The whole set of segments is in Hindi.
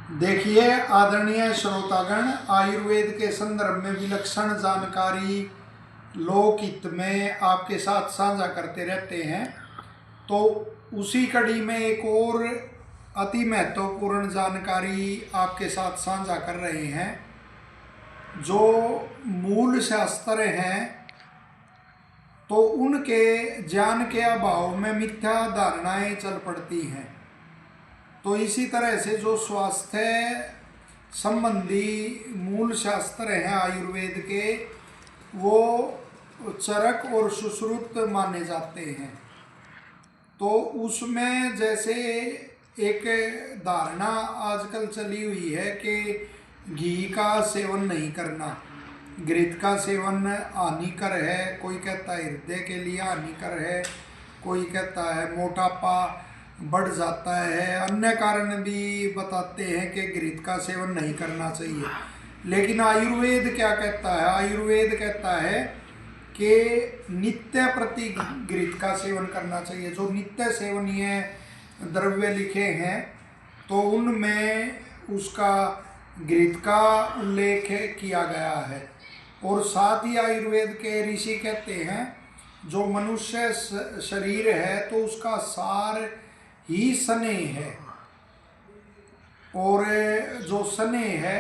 देखिए आदरणीय श्रोतागण, आयुर्वेद के संदर्भ में विलक्षण जानकारी लोकहित में आपके साथ साझा करते रहते हैं। तो उसी कड़ी में एक और अति महत्वपूर्ण जानकारी आपके साथ साझा कर रहे हैं। जो मूल शास्त्र हैं तो उनके ज्ञान के अभाव में मिथ्या धारणाएं चल पड़ती हैं। तो इसी तरह से जो स्वास्थ्य संबंधी मूल शास्त्र हैं आयुर्वेद के, वो चरक और सुश्रुत माने जाते हैं। तो उसमें जैसे एक धारणा आजकल चली हुई है कि घी का सेवन नहीं करना, घृत का सेवन हानिकर है। कोई कहता है हृदय के लिए हानिकर है, कोई कहता है मोटापा बढ़ जाता है, अन्य कारण भी बताते हैं कि घृत का सेवन नहीं करना चाहिए। लेकिन आयुर्वेद क्या कहता है? आयुर्वेद कहता है कि नित्य प्रति घृत का सेवन करना चाहिए। जो नित्य सेवनीय द्रव्य लिखे हैं तो उनमें उसका घृत का उल्लेख किया गया है। और साथ ही आयुर्वेद के ऋषि कहते हैं जो मनुष्य शरीर है तो उसका सार ही स्नेह है, और जो स्नेह है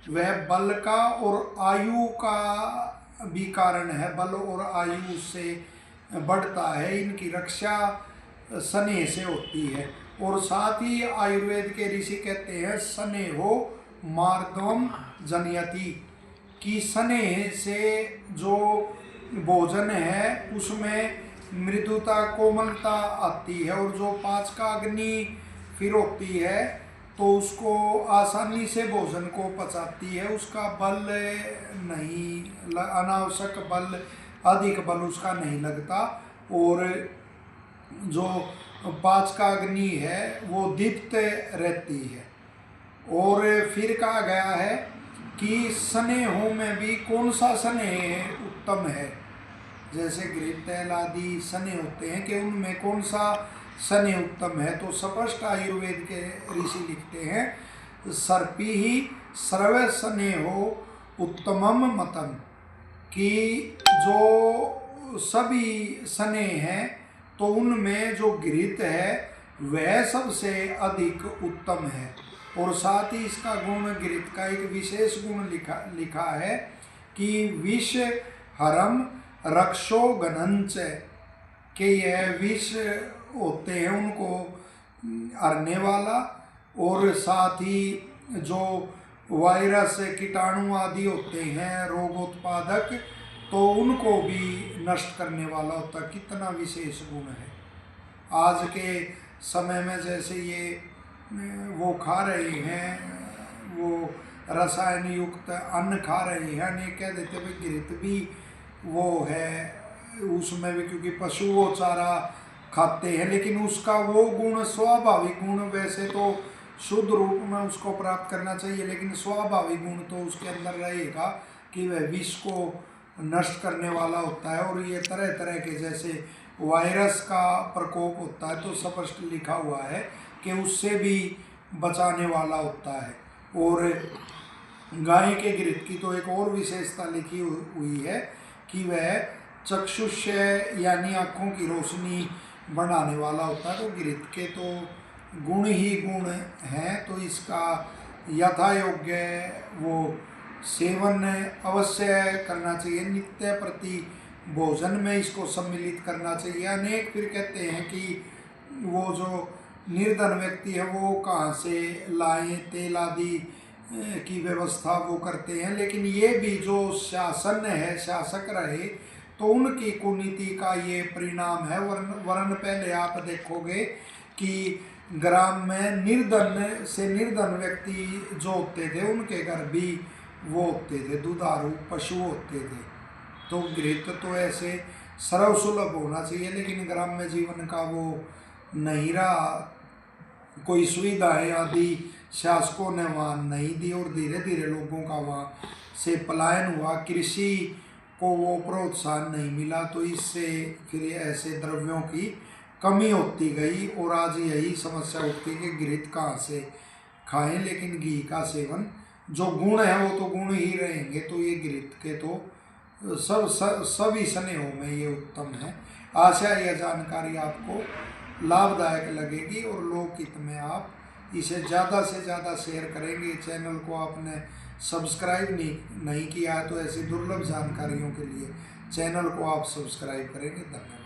वह बल का और आयु का भी कारण है। बल और आयु से बढ़ता है, इनकी रक्षा स्नेह से होती है। और साथ ही आयुर्वेद के ऋषि कहते हैं स्नेहो मार्दवम जनयति, कि स्नेह से जो भोजन है उसमें मृदुता कोमलता आती है, और जो पांच का अग्नि फिर होती है तो उसको आसानी से भोजन को पचाती है। उसका बल नहीं, अनावश्यक बल, अधिक बल उसका नहीं लगता। और जो पांच का अग्नि है वो दीप्त रहती है। और फिर कहा गया है कि स्नेहों में भी कौन सा स्नेह उत्तम है। जैसे घृत तेल आदि स्नेह होते हैं कि उनमें कौन सा स्नेह उत्तम है। तो स्पष्ट आयुर्वेद के ऋषि लिखते हैं सर्पी ही सर्व स्नेहो उत्तमम मतम, कि जो सभी स्नेह हैं तो उनमें जो घृत है वह सबसे अधिक उत्तम है। और साथ ही इसका गुण, घृत का एक विशेष गुण लिखा है कि विष हरम रक्षो गणंच, कि यह विष होते हैं उनको हरने वाला, और साथ ही जो वायरस कीटाणु आदि होते हैं रोगोत्पादक तो उनको भी नष्ट करने वाला होता। कितना विशेष गुण है। आज के समय में जैसे ये वो खा रहे हैं, वो रसायन युक्त अन्न खा रहे हैं, अनेक कह देते भाई घृत भी वो है उसमें भी, क्योंकि पशु वो चारा खाते हैं, लेकिन उसका वो गुण स्वाभाविक गुण, वैसे तो शुद्ध रूप में उसको प्राप्त करना चाहिए, लेकिन स्वाभाविक गुण तो उसके अंदर रहेगा कि वह विष को नष्ट करने वाला होता है। और ये तरह तरह के जैसे वायरस का प्रकोप होता है तो स्पष्ट लिखा हुआ है कि उससे भी बचाने वाला होता है। और गाय के घृत की तो एक और विशेषता लिखी हुई है कि वह चक्षुष्य यानी आँखों की रोशनी बढ़ाने वाला होता है। तो घृत के तो गुण ही गुण हैं, तो इसका यथा योग्य वो सेवन अवश्य करना चाहिए। नित्य प्रति भोजन में इसको सम्मिलित करना चाहिए। अनेक फिर कहते हैं कि वो जो निर्धन व्यक्ति है वो कहाँ से लाएं, तेल आदि की व्यवस्था वो करते हैं, लेकिन ये भी जो शासन है, शासक रहे तो उनकी कुनीति का ये परिणाम है। वरन पहले आप देखोगे कि ग्राम में निर्धन से निर्धन व्यक्ति जो होते थे उनके घर भी वो होते थे, दुधारू पशु होते थे। तो घृत तो ऐसे सर्वसुलभ होना चाहिए, लेकिन ग्राम्य जीवन का वो नहीं रहा, कोई सुविधाएं आदि शासकों ने वहाँ नहीं दी, और धीरे धीरे लोगों का वहाँ से पलायन हुआ। कृषि को वो प्रोत्साहन नहीं मिला, तो इससे फिर ऐसे द्रव्यों की कमी होती गई। और आज यही समस्या उठती कि घृत कहाँ से खाएं, लेकिन घी का सेवन, जो गुण है वो तो गुण ही रहेंगे, तो ये घृत के तो सभी स्नेहों में ये उत्तम है। आशा यह जानकारी आपको लाभदायक लगेगी और लोकहित में आप इसे ज़्यादा से ज़्यादा शेयर करेंगे। चैनल को आपने सब्सक्राइब नहीं किया है तो ऐसी दुर्लभ जानकारियों के लिए चैनल को आप सब्सक्राइब करेंगे। धन्यवाद।